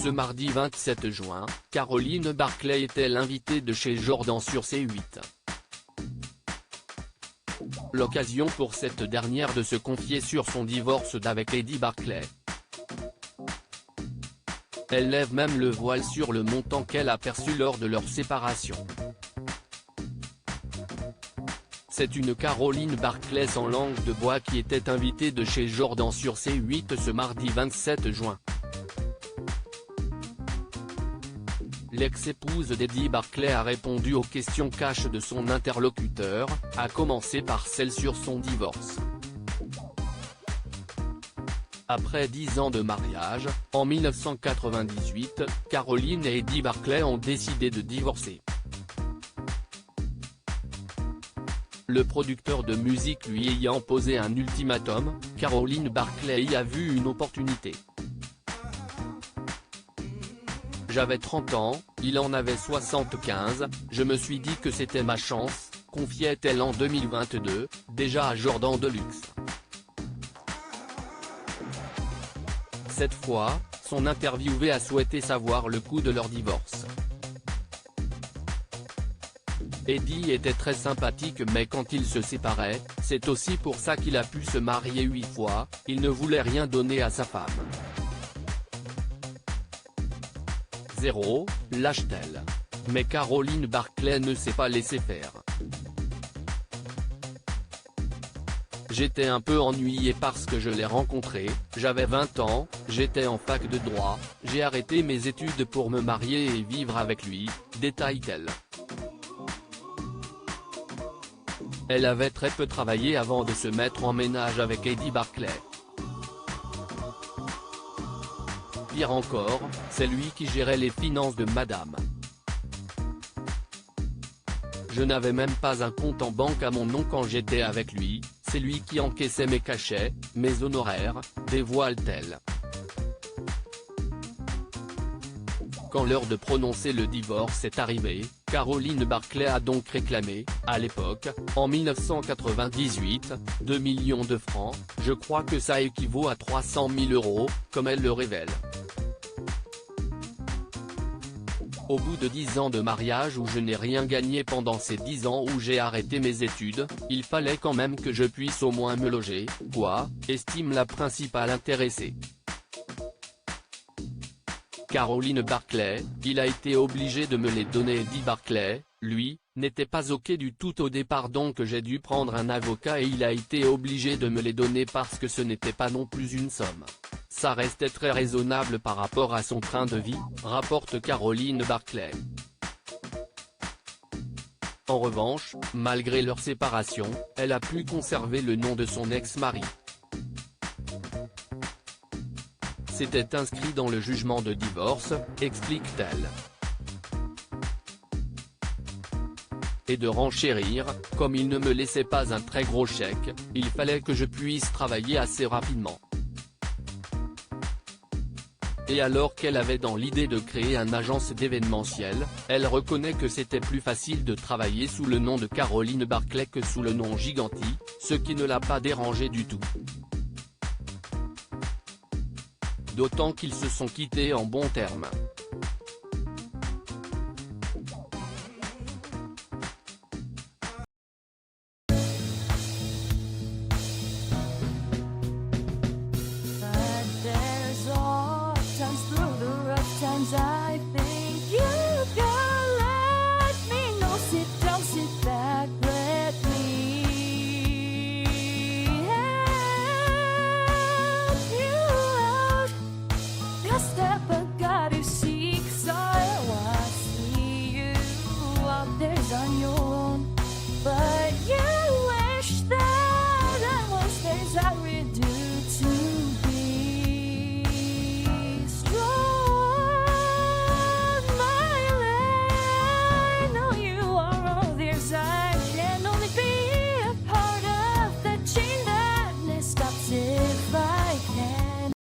Ce mardi 27 juin, Caroline Barclay était l'invitée de chez Jordan sur C8. L'occasion pour cette dernière de se confier sur son divorce d'avec Eddie Barclay. Elle lève même le voile sur le montant qu'elle a perçu lors de leur séparation. C'est une Caroline Barclay sans langue de bois qui était invitée de chez Jordan sur C8 ce mardi 27 juin. L'ex-épouse d'Eddie Barclay a répondu aux questions cash de son interlocuteur, à commencer par celle sur son divorce. Après 10 ans de mariage, en 1998, Caroline et Eddie Barclay ont décidé de divorcer. Le producteur de musique lui ayant posé un ultimatum, Caroline Barclay y a vu une opportunité. J'avais 30 ans, il en avait 75, je me suis dit que c'était ma chance, confiait-elle en 2022, déjà à Jordan Deluxe. Cette fois, son interviewé a souhaité savoir le coût de leur divorce. Eddie était très sympathique mais quand ils se séparaient, c'est aussi pour ça qu'il a pu se marier 8 fois, il ne voulait rien donner à sa femme. 0, lâche-t-elle. Mais Caroline Barclay ne s'est pas laissé faire. J'étais un peu ennuyée parce que je l'ai rencontré, j'avais 20 ans, j'étais en fac de droit, j'ai arrêté mes études pour me marier et vivre avec lui, détaille-t-elle. Elle avait très peu travaillé avant de se mettre en ménage avec Eddie Barclay. Pire encore, c'est lui qui gérait les finances de madame. Je n'avais même pas un compte en banque à mon nom quand j'étais avec lui, c'est lui qui encaissait mes cachets, mes honoraires, dévoile-t-elle. Quand l'heure de prononcer le divorce est arrivée, Caroline Barclay a donc réclamé, à l'époque, en 1998, 2 millions de francs, je crois que ça équivaut à 300 000 €, comme elle le révèle. Au bout de 10 ans de mariage où je n'ai rien gagné pendant ces 10 ans où j'ai arrêté mes études, il fallait quand même que je puisse au moins me loger, quoi, estime la principale intéressée. Caroline Barclay, il a été obligé de me les donner. Eddie Barclay, lui, n'était pas ok du tout au départ donc j'ai dû prendre un avocat et il a été obligé de me les donner parce que ce n'était pas non plus une somme. Ça restait très raisonnable par rapport à son train de vie, rapporte Caroline Barclay. En revanche, malgré leur séparation, elle a pu conserver le nom de son ex-mari. C'était inscrit dans le jugement de divorce, explique-t-elle. Et de renchérir, comme il ne me laissait pas un très gros chèque, il fallait que je puisse travailler assez rapidement. Et alors qu'elle avait dans l'idée de créer une agence d'événementiel, elle reconnaît que c'était plus facile de travailler sous le nom de Caroline Barclay que sous le nom Giganti, ce qui ne l'a pas dérangé du tout. D'autant qu'ils se sont quittés en bons termes.